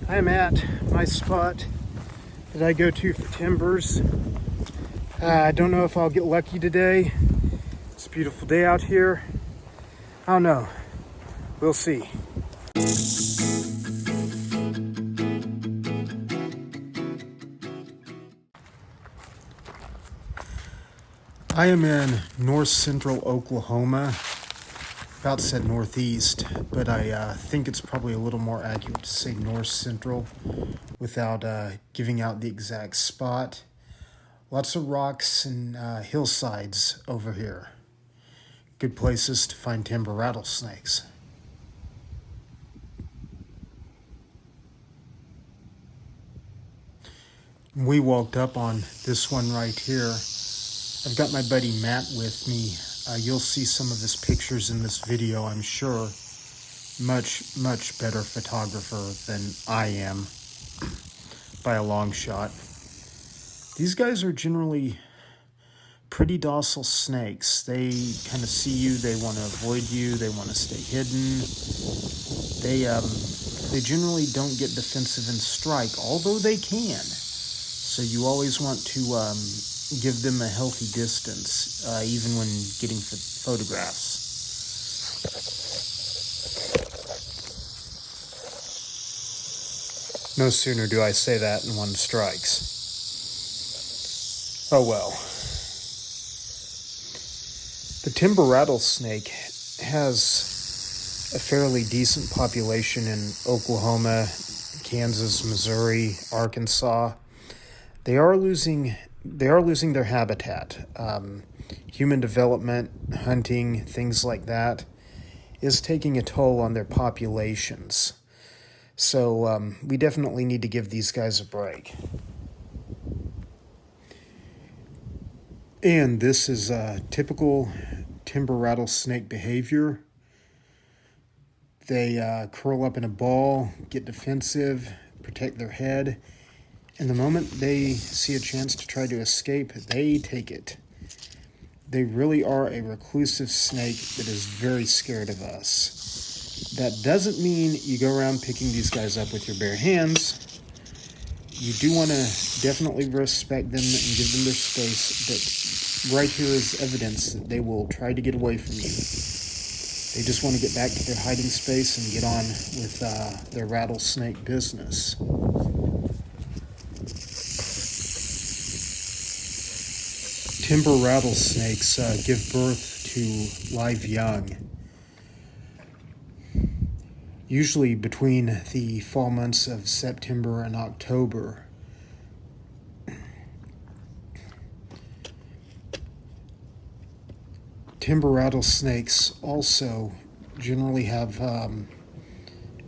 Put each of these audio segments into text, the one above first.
I'm at my spot that I go to for timbers. I don't know if I'll get lucky today. It's a beautiful day out here. I don't know. We'll see. I am in north central Oklahoma. About said northeast, but I think it's probably a little more accurate to say north central without giving out the exact spot. Lots of rocks and hillsides over here. Good places to find timber rattlesnakes. We walked up on this one right here. I've got my buddy Matt with me. You'll see some of his pictures in this video, I'm sure. Much better photographer than I am by a long shot. These guys are generally pretty docile snakes. They kind of see you, they want to avoid you, they want to stay hidden. They generally don't get defensive and strike, although they can. So you always want to give them a healthy distance, even when getting photographs. No sooner do I say that and one strikes. Oh well. The timber rattlesnake has a fairly decent population in Oklahoma, Kansas, Missouri, Arkansas. They are losing their habitat. Human development, hunting, things like that is taking a toll on their populations. So we definitely need to give these guys a break. And this is typical timber rattlesnake behavior. They curl up in a ball, get defensive, protect their head. And the moment they see a chance to try to escape, they take it. They really are a reclusive snake that is very scared of us. That doesn't mean you go around picking these guys up with your bare hands. You do want to definitely respect them and give them their space, but right here is evidence that they will try to get away from you. They just want to get back to their hiding space and get on with their rattlesnake business. Timber rattlesnakes give birth to live young, usually between the fall months of September and October. Timber rattlesnakes also generally have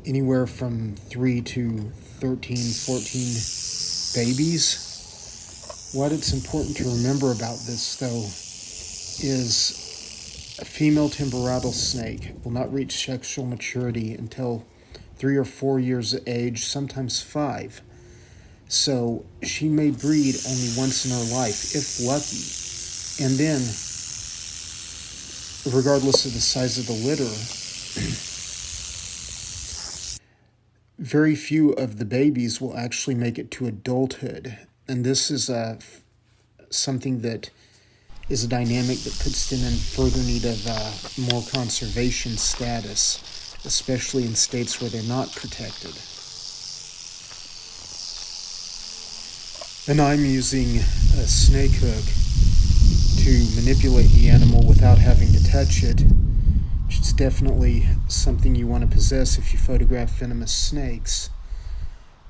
anywhere from 3 to 13, 14 babies. What it's important to remember about this, though, is a female timber rattlesnake will not reach sexual maturity until 3 or 4 years of age, sometimes 5. So she may breed only once in her life, if lucky. And then, regardless of the size of the litter, very few of the babies will actually make it to adulthood. And this is something that is a dynamic that puts them in further need of more conservation status, especially in states where they're not protected. And I'm using a snake hook to manipulate the animal without having to touch it, which is definitely something you want to possess if you photograph venomous snakes.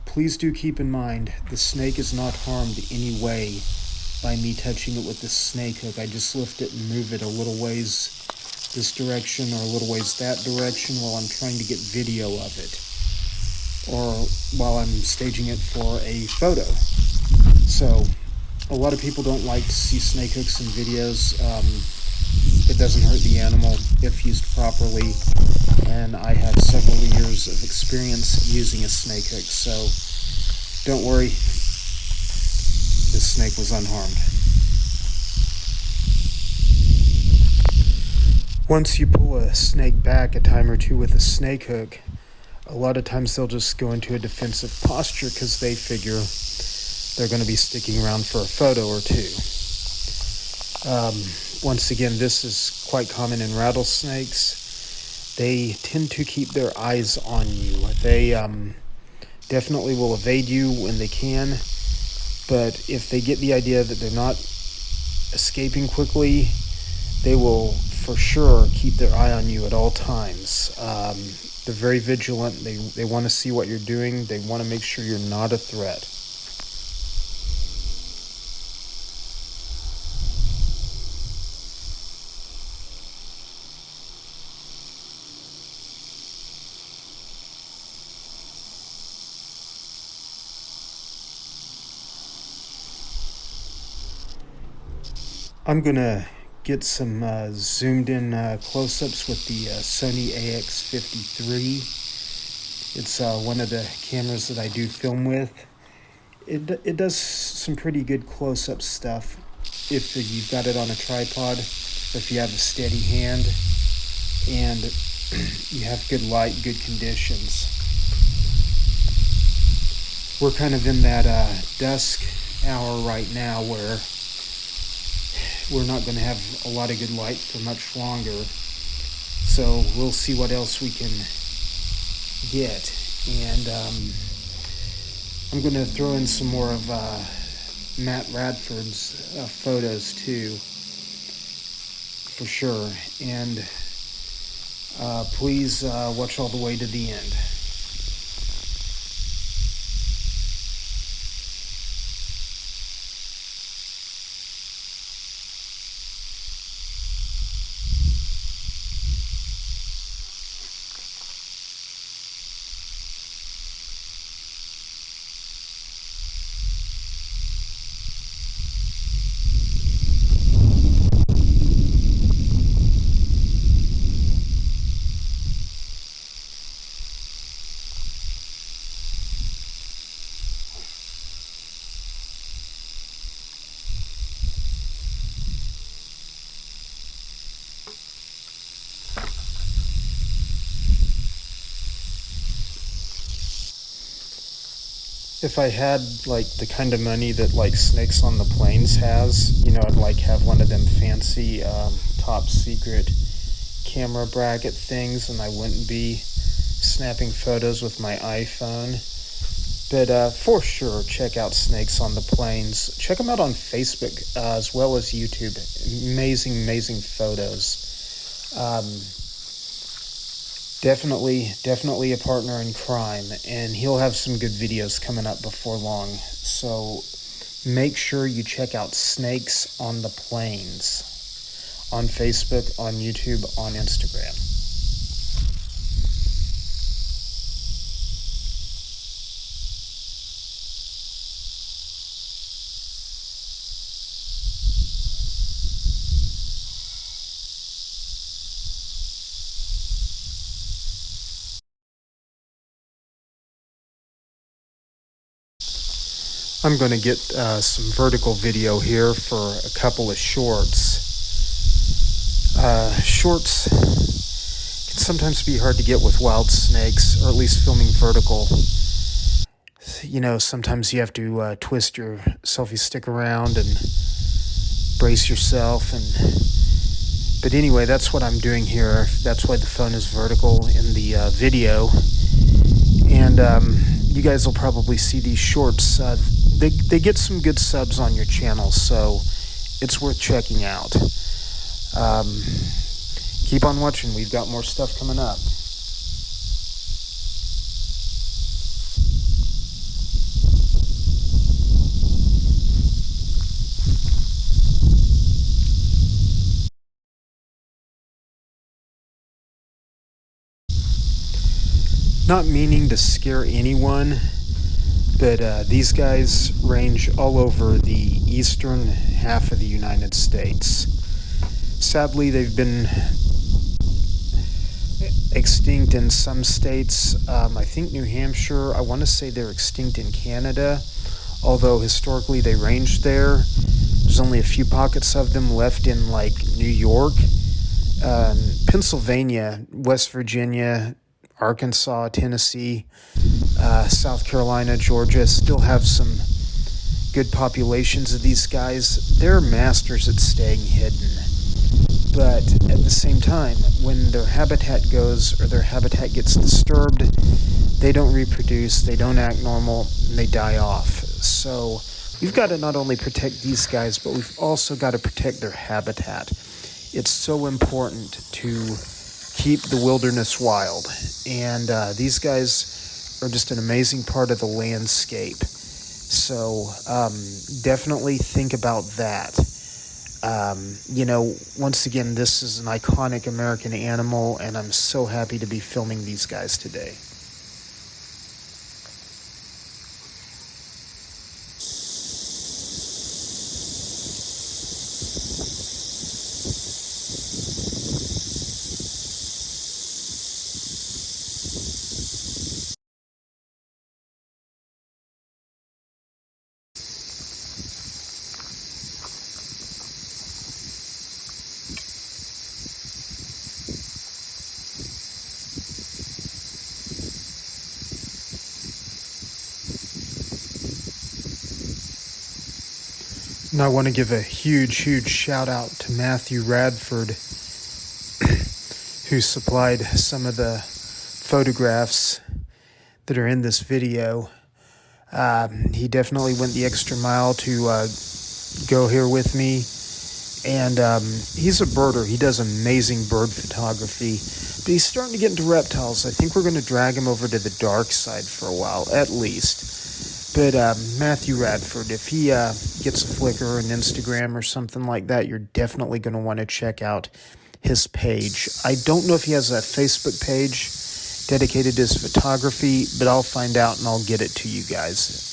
Please do keep in mind, the snake is not harmed in any way by me touching it with this snake hook. I just lift it and move it a little ways this direction or a little ways that direction while I'm trying to get video of it, or while I'm staging it for a photo. So, a lot of people don't like to see snake hooks in videos. It doesn't hurt the animal if used properly, and I have several years of experience using a snake hook, so don't worry, this snake was unharmed. Once you pull a snake back a time or two with a snake hook, A lot of times they'll just go into a defensive posture because they figure they're going to be sticking around for a photo or two. Once again, this is quite common in rattlesnakes. They tend to keep their eyes on you. They definitely will evade you when they can, but if they get the idea that they're not escaping quickly, they will for sure keep their eye on you at all times. They're very vigilant. They want to see what you're doing. They want to make sure you're not a threat. I'm going to get some zoomed in close-ups with the Sony AX53. It's one of the cameras that I do film with. It does some pretty good close-up stuff if you've got it on a tripod, or if you have a steady hand, and you have good light, good conditions. We're kind of in that dusk hour right now where we're not going to have a lot of good light for much longer. So we'll see what else we can get. And I'm going to throw in some more of Matt Radford's photos too, for sure. And please watch all the way to the end. If I had like the kind of money that like Snakes on the Plains has, I'd like have one of them fancy top secret camera bracket things, and I wouldn't be snapping photos with my iPhone. But for sure, check out Snakes on the Plains. Check them out on Facebook as well as YouTube. Amazing photos. Definitely a partner in crime, and he'll have some good videos coming up before long. So make sure you check out Snakes on the Plains on Facebook, on YouTube, on Instagram. I'm going to get some vertical video here for a couple of shorts. Shorts can sometimes be hard to get with wild snakes, or at least filming vertical. Sometimes you have to twist your selfie stick around and brace yourself. But anyway, that's what I'm doing here. That's why the phone is vertical in the video. And you guys will probably see these shorts. They get some good subs on your channel, so it's worth checking out. Keep on watching. We've got more stuff coming up. Not meaning to scare anyone, but these guys range all over the eastern half of the United States. Sadly, they've been extinct in some states. I think New Hampshire, I want to say they're extinct in Canada, although historically they ranged there. There's only a few pockets of them left in like New York, Pennsylvania, West Virginia Arkansas, Tennessee, South Carolina, Georgia still have some good populations of these guys. They're masters at staying hidden. But at the same time, when their habitat goes or their habitat gets disturbed, they don't reproduce, they don't act normal, and they die off. So we've got to not only protect these guys, but we've also got to protect their habitat. It's so important to keep the wilderness wild. And these guys are just an amazing part of the landscape. So definitely think about that. Once again, this is an iconic American animal, and I'm so happy to be filming these guys today. And I want to give a huge shout out to Matthew Radford, who supplied some of the photographs that are in this video. He definitely went the extra mile to go here with me. And he's a birder. He does amazing bird photography. But he's starting to get into reptiles. I think we're going to drag him over to the dark side for a while, at least. But Matthew Radford, if he gets a Flickr or an Instagram or something like that, you're definitely going to want to check out his page. I don't know if he has a Facebook page dedicated to his photography, but I'll find out and I'll get it to you guys.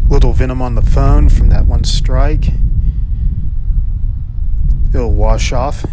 Little venom on the phone from that one strike. It'll wash off.